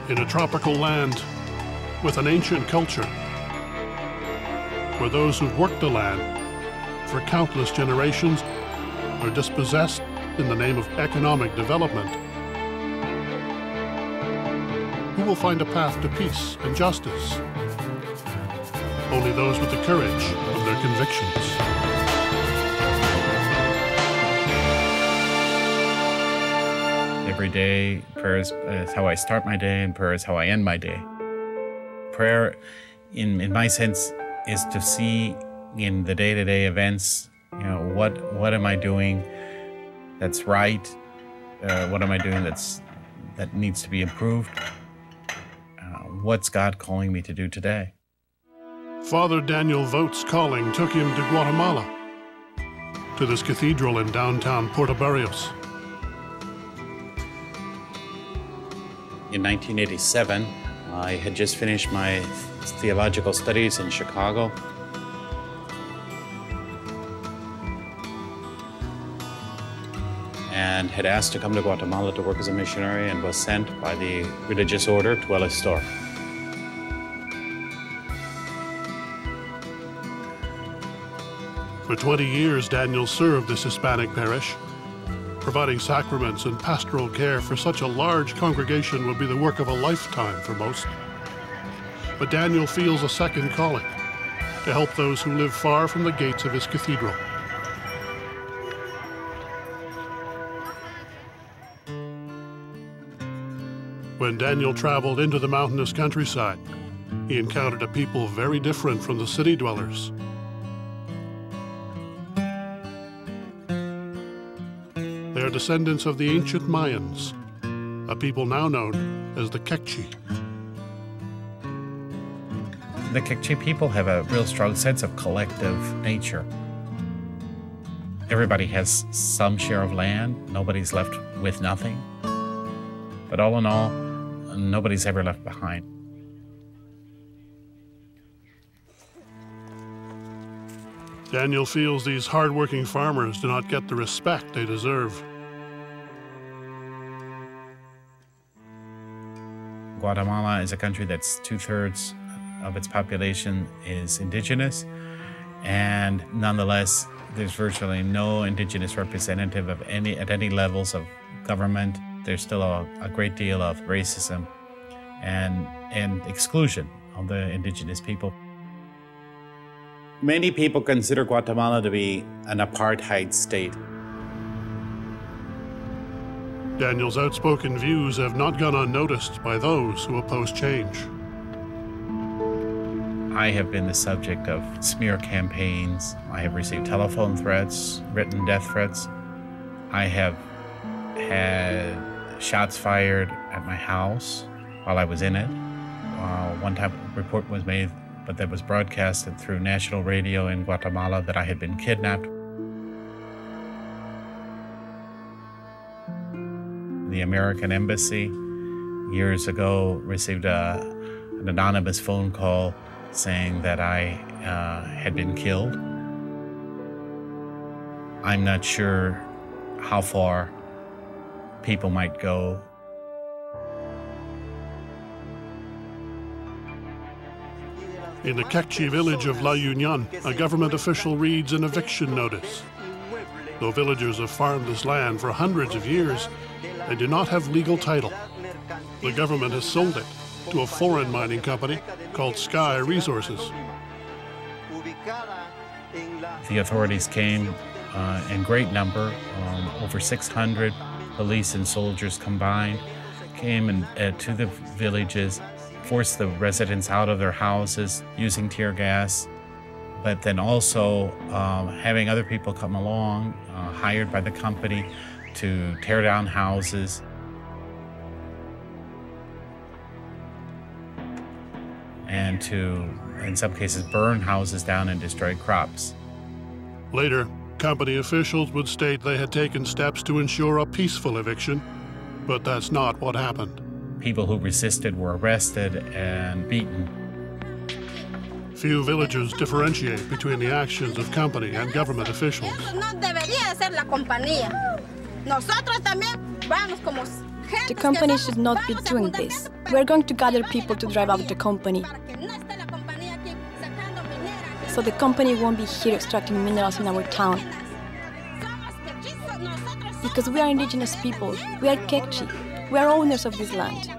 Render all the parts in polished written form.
In a tropical land with an ancient culture, where those who've worked the land for countless generations are dispossessed in the name of economic development, who will find a path to peace and justice? Only those with the courage of their convictions. Every day, prayer is how I start my day, and prayer is how I end my day. Prayer, in my sense, is to see in the day-to-day events, what am I doing that's right? What am I doing that needs to be improved? What's God calling me to do today? Father Daniel Vogt's calling took him to Guatemala, to this cathedral in downtown Puerto Barrios. In 1987, I had just finished my theological studies in Chicago. And had asked to come to Guatemala to work as a missionary, and was sent by the religious order to El Estor. For 20 years, Daniel served this Hispanic parish. Providing sacraments and pastoral care for such a large congregation would be the work of a lifetime for most. But Daniel feels a second calling to help those who live far from the gates of his cathedral. When Daniel traveled into the mountainous countryside, he encountered a people very different from the city dwellers. They are descendants of the ancient Mayans, a people now known as the Kekchi. The Kekchi people have a real strong sense of collective nature. Everybody has some share of land, nobody's left with nothing. But all in all, nobody's ever left behind. Daniel feels these hard-working farmers do not get the respect they deserve. Guatemala is a country that's 2/3 of its population is indigenous, and nonetheless, there's virtually no indigenous representative of at any levels of government. There's still a great deal of racism and exclusion of the indigenous people. Many people consider Guatemala to be an apartheid state. Daniel's outspoken views have not gone unnoticed by those who oppose change. I have been the subject of smear campaigns. I have received telephone threats, written death threats. I have had shots fired at my house while I was in it. One time a report was made, but that was broadcasted through national radio in Guatemala, that I had been kidnapped. The American Embassy years ago received an anonymous phone call saying that I had been killed. I'm not sure how far people might go. In the Kekchi village of La Union, a government official reads an eviction notice. Though villagers have farmed this land for hundreds of years, they do not have legal title. The government has sold it to a foreign mining company called Sky Resources. The authorities came in great number, over 600 police and soldiers combined, came to the villages, forced the residents out of their houses using tear gas, but then also having other people come along, hired by the company to tear down houses. And to, in some cases, burn houses down and destroy crops. Later, company officials would state they had taken steps to ensure a peaceful eviction, but that's not what happened. People who resisted were arrested and beaten. Few villagers differentiate between the actions of company and government officials. No debería ser la compañía. Nosotros también vamos como The company should not be doing this. We're going to gather people to drive out the company. So the company won't be here extracting minerals in our town. Because we are indigenous people, we are Kekchi, we are owners of this land.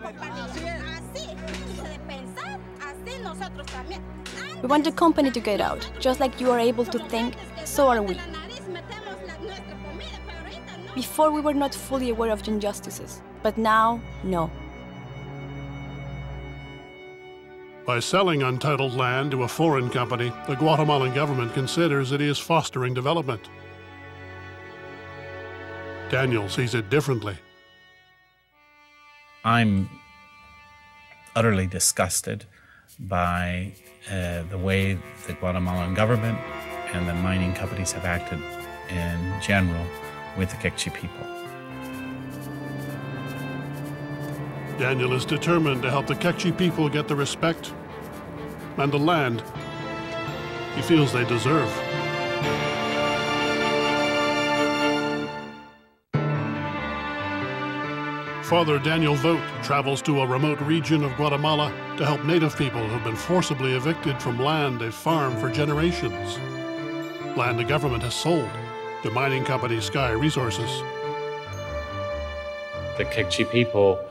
We want the company to get out. Just like you are able to think, so are we. Before we were not fully aware of the injustices, but now, no. By selling untitled land to a foreign company, the Guatemalan government considers it is fostering development. Daniel sees it differently. I'm utterly disgusted by the way the Guatemalan government and the mining companies have acted in general with the Kekchi people. Daniel is determined to help the Kekchi people get the respect and the land he feels they deserve. Father Daniel Vogt travels to a remote region of Guatemala to help native people who've been forcibly evicted from land they've farmed for generations. Land the government has sold to mining company Sky Resources. The Kekchi people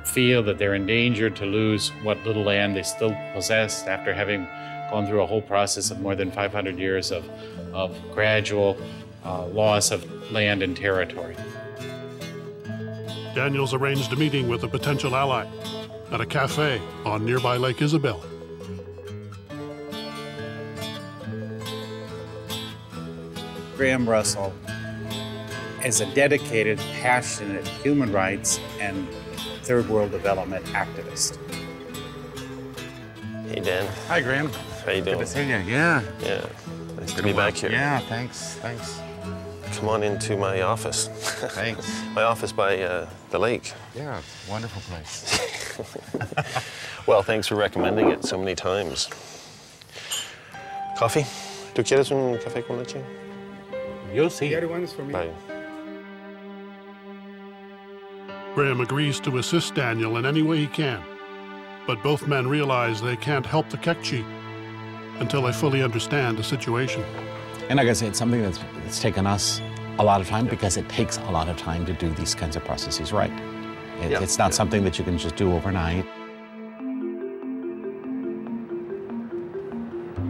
feel that they're in danger to lose what little land they still possess after having gone through a whole process of more than 500 years of gradual loss of land and territory. Daniel's arranged a meeting with a potential ally at a cafe on nearby Lake Isabel. Graham Russell is a dedicated, passionate human rights and third world development activist. Hey, Dan. Hi, Graham. How you doing? Good to see you. Yeah. Yeah. Nice to be back here. Yeah, thanks. Come on into my office. Thanks. My office by the lake. Yeah, wonderful place. Well, thanks for recommending it so many times. Coffee? ¿Tú quieres un café con leche? You'll see. The other one is for me. Bye. Graham agrees to assist Daniel in any way he can, but both men realize they can't help the Kekchi until they fully understand the situation. And like I said, it's something that's taken us a lot of time because it takes a lot of time to do these kinds of processes right. It's not something that you can just do overnight.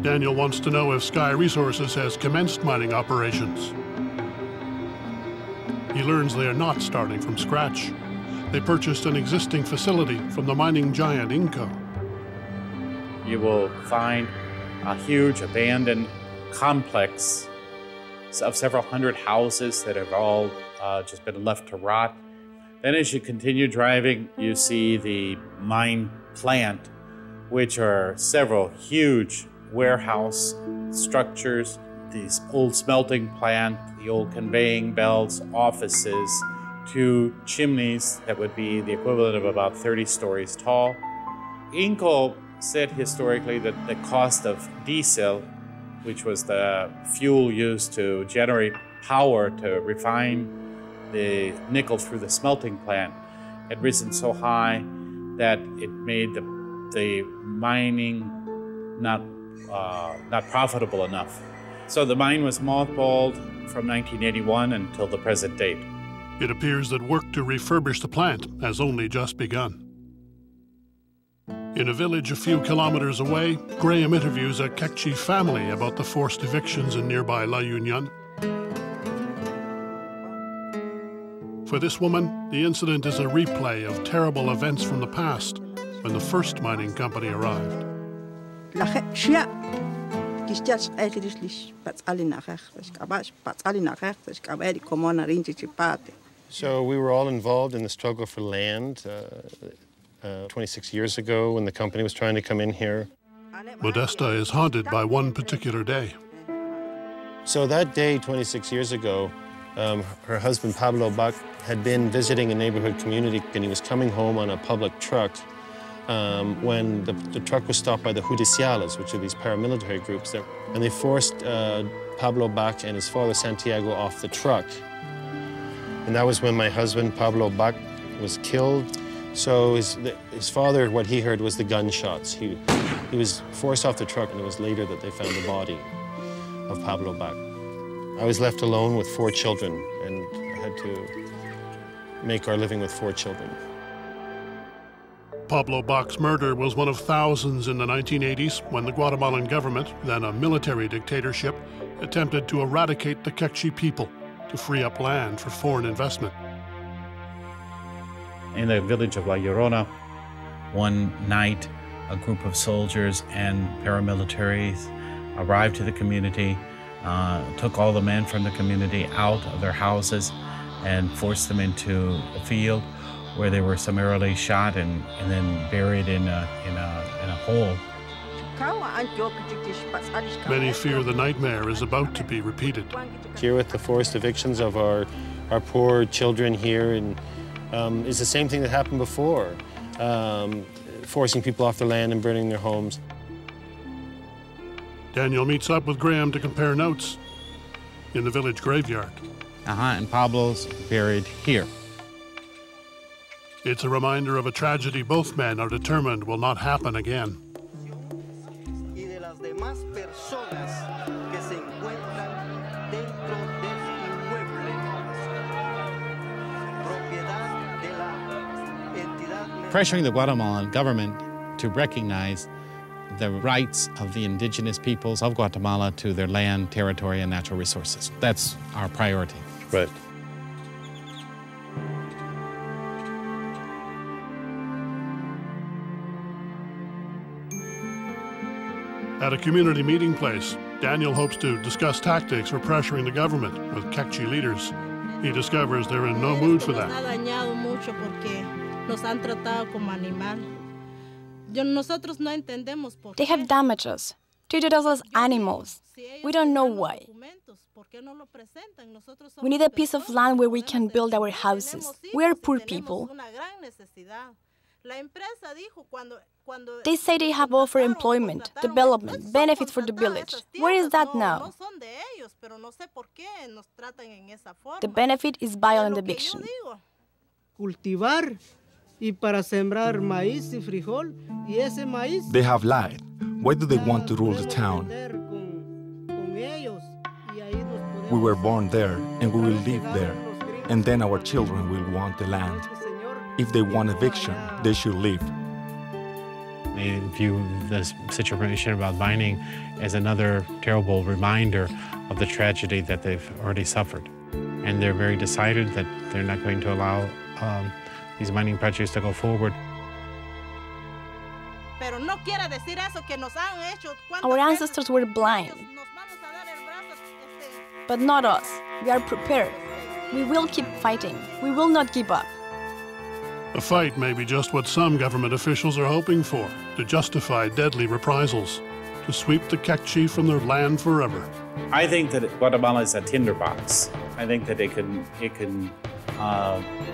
Daniel wants to know if Sky Resources has commenced mining operations. He learns they are not starting from scratch. They purchased an existing facility from the mining giant Inco. You will find a huge abandoned complex of several hundred houses that have all just been left to rot. Then as you continue driving, you see the mine plant, which are several huge warehouse structures, these old smelting plant, the old conveying belts, offices, 2 chimneys that would be the equivalent of about 30 stories tall. Inco said historically that the cost of diesel, which was the fuel used to generate power to refine the nickel through the smelting plant, had risen so high that it made the mining not profitable enough. So the mine was mothballed from 1981 until the present date. It appears that work to refurbish the plant has only just begun. In a village a few kilometers away, Graham interviews a Kekchi family about the forced evictions in nearby La Union. For this woman, the incident is a replay of terrible events from the past when the first mining company arrived. So we were all involved in the struggle for land 26 years ago when the company was trying to come in here. Modesta is haunted by one particular day. So that day, 26 years ago, her husband Pablo Bach had been visiting a neighborhood community, and he was coming home on a public truck when the truck was stopped by the judiciales, which are these paramilitary groups, and they forced Pablo Bach and his father Santiago off the truck. And that was when my husband, Pablo Bach, was killed. So his father, what he heard was the gunshots. He was forced off the truck, and it was later that they found the body of Pablo Bach. I was left alone with 4 children, and I had to make our living with 4 children. Pablo Bach's murder was one of thousands in the 1980s when the Guatemalan government, then a military dictatorship, attempted to eradicate the Quechua people to free up land for foreign investment. In the village of La Llorona, one night, a group of soldiers and paramilitaries arrived to the community, took all the men from the community out of their houses and forced them into a field where they were summarily shot and then buried in a hole. Many fear the nightmare is about to be repeated. Here with the forced evictions of our poor children here, and it's the same thing that happened before, forcing people off their land and burning their homes. Daniel meets up with Graham to compare notes in the village graveyard. And Pablo's buried here. It's a reminder of a tragedy both men are determined will not happen again. Pressuring the Guatemalan government to recognize the rights of the indigenous peoples of Guatemala to their land, territory, and natural resources. That's our priority. Right. At a community meeting place, Daniel hopes to discuss tactics for pressuring the government with Quechua leaders. He discovers they're in no mood for that. They have damaged us, treated us as animals. We don't know why. We need a piece of land where we can build our houses. We are poor people. They say they have offered employment, development, benefits for the village. Where is that now? The benefit is violent eviction. They have lied. Why do they want to rule the town? We were born there, and we will live there, and then our children will want the land. If they want eviction, they should leave. They view this situation about mining as another terrible reminder of the tragedy that they've already suffered. And they're very decided that they're not going to allow these mining projects to go forward. Our ancestors were blind, but not us. We are prepared. We will keep fighting. We will not give up. A fight may be just what some government officials are hoping for, to justify deadly reprisals, to sweep the Quechua from their land forever. I think that Guatemala is a tinderbox. I think that it can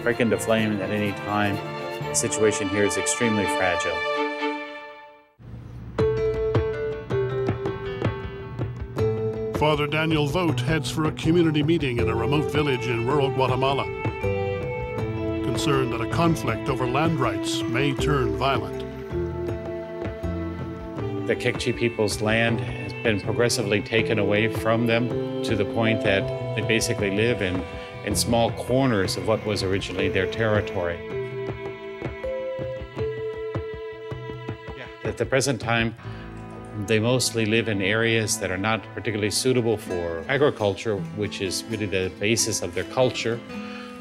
break into flame at any time. The situation here is extremely fragile. Father Daniel Vogt heads for a community meeting in a remote village in rural Guatemala, concerned that a conflict over land rights may turn violent. The Quechua people's land has been progressively taken away from them to the point that they basically live in small corners of what was originally their territory. At the present time, they mostly live in areas that are not particularly suitable for agriculture, which is really the basis of their culture.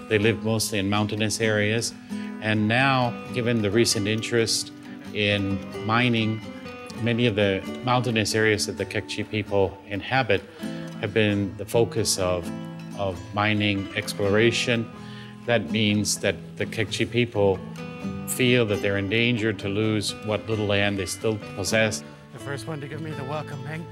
They live mostly in mountainous areas. And now, given the recent interest in mining, many of the mountainous areas that the Quechua people inhabit have been the focus of mining exploration. That means that the Quechua people feel that they're in danger to lose what little land they still possess. The first one to give me the welcome, Ming.